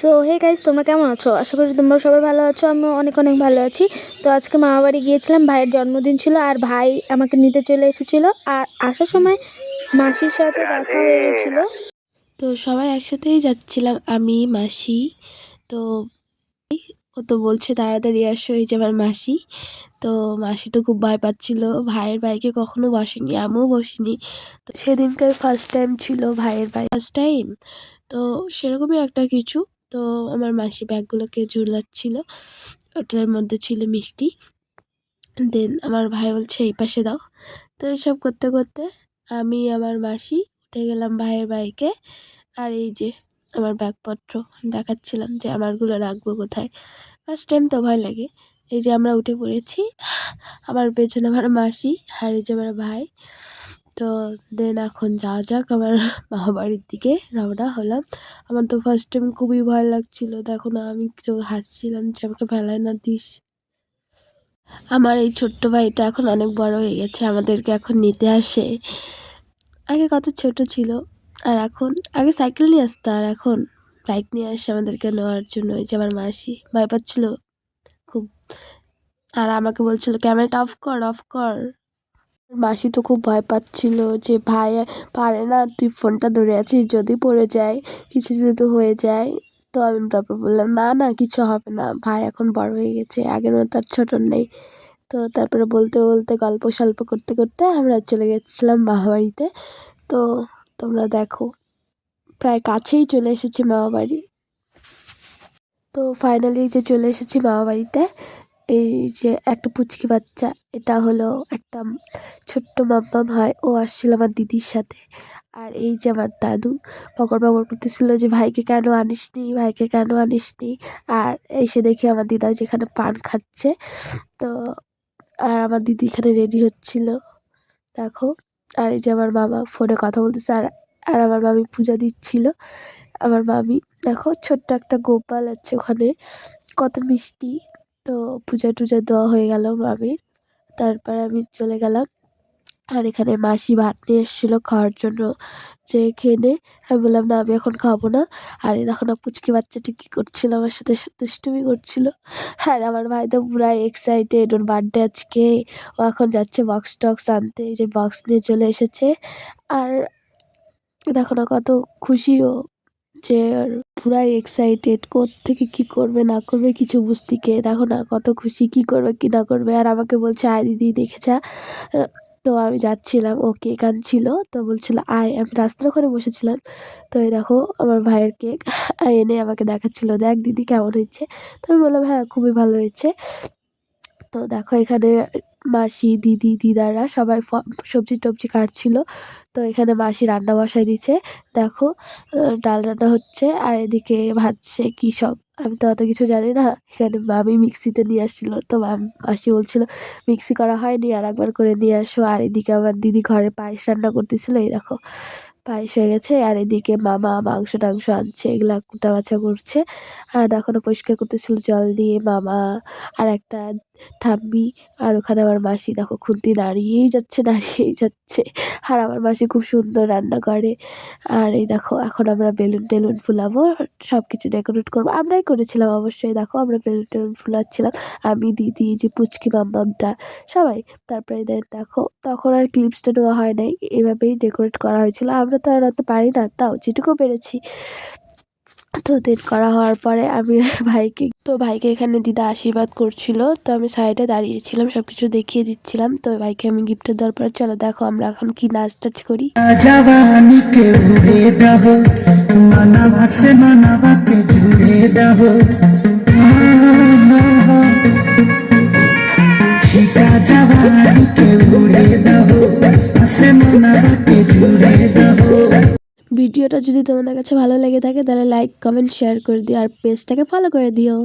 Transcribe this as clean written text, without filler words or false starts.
So hey guys, তোমরা কেমন আছো? আশা করি তোমরা সবাই ভালো আছো। আমিও অনেক অনেক ভালো আছি। তো আজকে মামাবাড়ি গিয়েছিলাম, ভাইয়ের জন্মদিন ছিল আর ভাই আমাকে নিতে চলে এসেছিল। আর আসার সময় মাসির সাথে দেখা হয়ে গেছিল। তো সবাই একসাথেই যাচ্ছিলাম, আমি মাসি। তো ও তো বলছে তাড়াতাড়ি আসো, এই যে আমার মাসি। তো মাসি তো খুব ভয় পাচ্ছিল, ভাইয়ের বাইকে কখনো বসেনি, আমিও বসিনি। তো সেদিনকার ফার্স্ট টাইম ছিল ভাইয়ের বাইক, ফার্স্ট টাইম। তো সেরকমই একটা কিছু। তো আমার মাসি ব্যাগগুলোকে ঝুলাচ্ছিল, ওটার মধ্যে ছিল মিষ্টি। দেন আমার ভাই বলছে এই পাশে দাও। তো এইসব করতে করতে আমি আমার মাসি উঠে গেলাম ভাইয়ের বাইকে। আর এই যে আমার ব্যাগপত্র দেখাচ্ছিলাম যে আমারগুলো রাখবো কোথায়। ফার্স্ট টাইম তো ভয় লাগে। এই যে আমরা উঠে পড়েছি, আমার পেছনে আমার মাসি আর এই যে আমার ভাই। তো দেন এখন যাওয়া যাক আমার মামা বাড়ির দিকে রওনা হলাম। আমার তো ফার্স্ট টাইম খুবই ভয় লাগছিল, দেখো না আমি কেউ হাসছিলাম যে আমাকে ফেলায় না দিস। আমার এই ছোট্ট ভাইটা এখন অনেক বড় হয়ে গেছে, আমাদেরকে এখন নিতে আসে। আগে কত ছোট ছিল, আর এখন আগে সাইকেল নিয়ে আসতো, আর এখন বাইক নিয়ে আসে আমাদেরকে নেওয়ার জন্য। এই যে আমার মাসি ভয় পাচ্ছিল খুব, আর আমাকে বলছিল ক্যামেরাটা অফ কর অফ কর। মাসি তো খুব ভয় পাচ্ছিল যে ভাই পারে না, তুই ফোনটা ধরে আছিস, যদি পড়ে যায়, কিছু যদি হয়ে যায়। তো আমি তারপর বললাম না না কিছু হবে না, ভাই এখন বড় হয়ে গেছে, আগের মতো আর ছোট নেই। তো তারপরে বলতে বলতে গল্প সল্প করতে করতে আমরা চলে গেছিলাম মামাবাড়িতে। তো তোমরা দেখো প্রায় কাছেই চলে এসেছি মামাবাড়ি। তো ফাইনালি যে চলে এসেছি মামাবাড়িতে। এই যে একটা পুচকি বাচ্চা, এটা হলো একটা ছোট্ট মাম্মাম হয়, ও আসছিল আমার দিদির সাথে। আর এই যে আমার দাদু পকর পকর করতেছিল যে ভাইকে কেন আনিসনি, ভাইকে কেন আনিসনি। আর এসে দেখি আমার দিদা যেখানে পান খাচ্ছে। তো আর আমার দিদি এখানে রেডি হচ্ছিল, দেখো। আর এই যে আমার মামা ফোনে কথা বলতেছে, আর আর আমার মামি পূজা দিচ্ছিল। আমার মামি দেখো ছোট্ট একটা গোপাল আছে ওখানে, কত মিষ্টি। তো পূজা টুজা দেওয়া হয়ে গেল মামির, তারপর আমি চলে গেলাম। আর এখানে মাসি ভাত নিয়ে এসেছিলো খাওয়ার জন্য, যে খেয়ে নে। আমি বললাম না আমি এখন খাবো না। আর এই দেখো না পুচকি বাচ্চাটি কী করছিল, আমার সাথে দুষ্টুমি করছিল। আর আমার ভাই তো পুরাই এক্সাইটেড, ওর বার্থডে আজকে, ও এখন যাচ্ছে বক্স টক্স আনতে, এই যে বক্স নিয়ে চলে এসেছে। আর দেখো না কত খুশি ও, যে পুরাই এক্সাইটেড, থেকে কি করবে না করবে কিছু বুঝতিকে, দেখো না কত খুশি, কি করবে কি না করবে। আর আমাকে বলছে আয় দিদি দেখে যা। তো আমি যাচ্ছিলাম, ও কেক আনছিল, তো বলছিল আয়, আমি রাস্তার ওখানে বসেছিলাম। তো এই দেখো আমার ভাইয়ের কেক এনে আমাকে দেখাচ্ছিল, দেখ দিদি কেমন হয়েছে। তো আমি বললাম হ্যাঁ খুবই ভালো হয়েছে। তো দেখো এখানে মাসি দিদি দিদারা সবাই সবজি টবজি কাটছিল। তো এখানে মাসি রান্না বসায় দিচ্ছে, দেখো ডাল রান্না হচ্ছে, আর এদিকে ভাজছে কী সব, আমি তো অত কিছু জানি না। এখানে মামি মিক্সিতে নিয়ে আসছিলো, তো মাসি বলছিল মিক্সি করা হয়নি, আর একবার করে নিয়ে আসো। আর এদিকে আমার দিদি ঘরে পায়েস রান্না করতেছিল, এই দেখো পায়েস হয়ে গেছে। আর এদিকে মামা মাংস টাংস আনছে, এগুলা কুটা বাছা করছে। আর দেখো না পরিষ্কার করতেছিল জল দিয়ে মামা আর একটা ঠাম্মি। আর ওখানে আমার মাসি দেখো খুন্তি নাড়িয়েই যাচ্ছে নাড়িয়েই যাচ্ছে। আর আমার মাসি খুব সুন্দর রান্না করে। আর এই দেখো এখন আমরা বেলুন টেলুন ফুলাবো, সব কিছু ডেকোরেট করবো, আমরাই করেছিলাম অবশ্যই। দেখো আমরা বেলুন টেলুন ফুলাচ্ছিলাম, আমি দিদি যে পুচকি মাম্মামটা সবাই। তারপরে দেখো তখন আর ক্লিপসটা নেওয়া হয় নাই, এভাবেই ডেকোরেট করা হয়েছিল। আমরা তো আর অত পারি না, তাও যেটুকু পেরেছি। তো দেন করা হওয়ার পরে আমি ভাইকে এখানে দিদা আশীর্বাদ করছিল, তো আমি সাইডে দাঁড়িয়েছিলাম, সব কিছু দেখিয়ে দিচ্ছিলাম। তো ভাইকে আমি গিফটের দেওয়ার পরে চলো দেখো আমরা এখন কি নাচ টাচ করি। জওয়ানিকে উড়ে দাও, মানাবা সে মানাবাকে জুড়ে দাও, ছিটা জওয়ানিকে উড়ে দাও, সে মানাবাকে জুড়ে দাও। ভিডিওটা যদি তোমাদের কাছে ভালো লেগে থাকে তাহলে লাইক কমেন্ট শেয়ার করে দিও, আর পেজটাকে ফলো করে দিও।